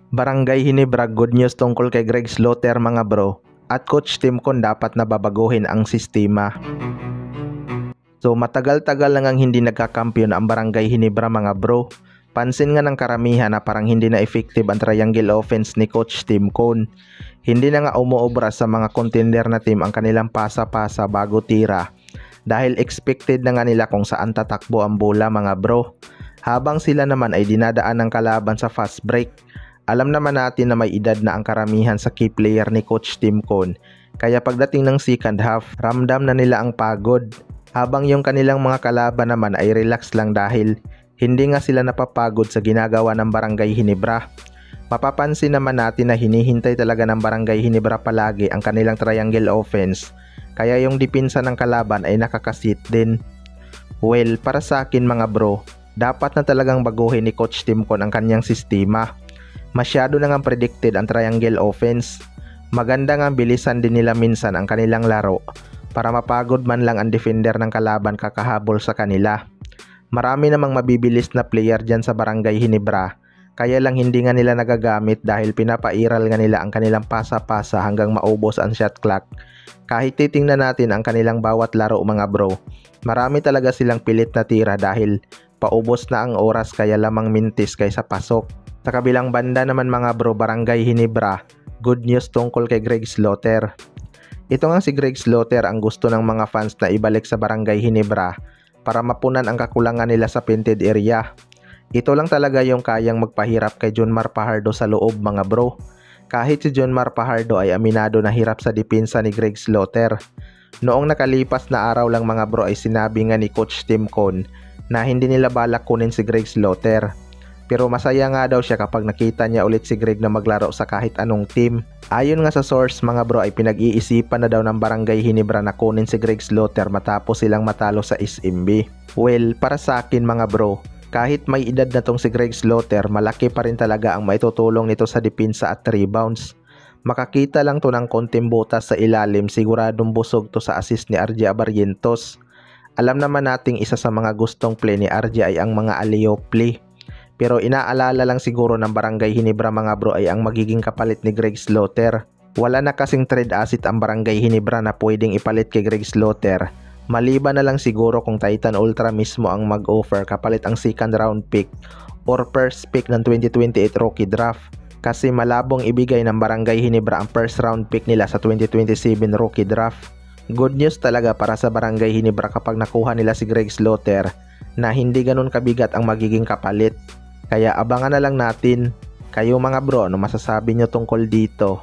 Barangay Hinebra, good news tungkol kay Greg Slaughter mga bro. At Coach Timcon dapat na babaguhin ang sistema. So matagal-tagal lang ang hindi nagkakampiyon ang Barangay Hinebra mga bro. Pansin nga ng karamihan na parang hindi na effective ang triangle offense ni Coach Timcon. Hindi na nga umuobra sa mga contender na team ang kanilang pasa-pasa bago tira. Dahil expected na nga nila kung saan tatakbo ang bola mga bro. Habang sila naman ay dinadaan ng kalaban sa fast break. Alam naman natin na may edad na ang karamihan sa key player ni Coach Timcon. Kaya pagdating ng second half, ramdam na nila ang pagod. Habang yung kanilang mga kalaban naman ay relax lang dahil hindi nga sila napapagod sa ginagawa ng Barangay Hinebra. Mapapansin naman natin na hinihintay talaga ng Barangay Hinebra palagi ang kanilang triangle offense. Kaya yung depensa ng kalaban ay nakakasit din. Well, para sa akin mga bro, dapat na talagang baguhin ni Coach Timcon ang kanyang sistema. Masyado na nga predicted ang triangle offense. Maganda nga bilisan din nila minsan ang kanilang laro para mapagod man lang ang defender ng kalaban kakahabol sa kanila. Marami namang mabibilis na player dyan sa Barangay Hinebra, kaya lang hindi nga nila nagagamit dahil pinapairal nga nila ang kanilang pasa-pasa hanggang maubos ang shot clock. Kahit titingnan natin ang kanilang bawat laro mga bro, marami talaga silang pilit na tira dahil paubos na ang oras kaya lamang mintis kaysa pasok. Sa kabilang banda naman mga bro, Barangay Hinebra, good news tungkol kay Greg Slaughter. Ito nga si Greg Slaughter ang gusto ng mga fans na ibalik sa Barangay Hinebra para mapunan ang kakulangan nila sa painted area. Ito lang talaga yung kayang magpahirap kay Jonmar Fajardo sa loob mga bro. Kahit si Jonmar Fajardo ay aminado na hirap sa depensa ni Greg Slaughter. Noong nakalipas na araw lang mga bro ay sinabi nga ni Coach Timcon na hindi nila balak kunin si Greg Slaughter. Pero masaya nga daw siya kapag nakita niya ulit si Greg na maglaro sa kahit anong team. Ayon nga sa source mga bro ay pinag-iisipan na daw ng Barangay Hinebra na kunin si Greg Slaughter matapos silang matalo sa SMB. Well, para sa akin mga bro, kahit may edad na tong si Greg Slaughter, malaki pa rin talaga ang maitutulong nito sa depensa at rebounds. Makakita lang to ng konting butas sa ilalim, siguradong busog to sa assist ni RJ Abarrientos. Alam naman nating isa sa mga gustong play ni RJ ay ang mga alley-oop play. Pero inaalala lang siguro ng Barangay Hinebra mga bro ay ang magiging kapalit ni Greg Slaughter. Wala na kasing trade asset ang Barangay Hinebra na pwedeng ipalit kay Greg Slaughter. Maliban na lang siguro kung Titan Ultra mismo ang mag-offer kapalit ang second round pick or first pick ng 2028 rookie draft. Kasi malabong ibigay ng Barangay Hinebra ang first round pick nila sa 2027 rookie draft. Good news talaga para sa Barangay Hinebra kapag nakuha nila si Greg Slaughter na hindi ganun kabigat ang magiging kapalit. Kaya abangan na lang natin. Kayo mga bro, ano masasabi nyo tungkol dito?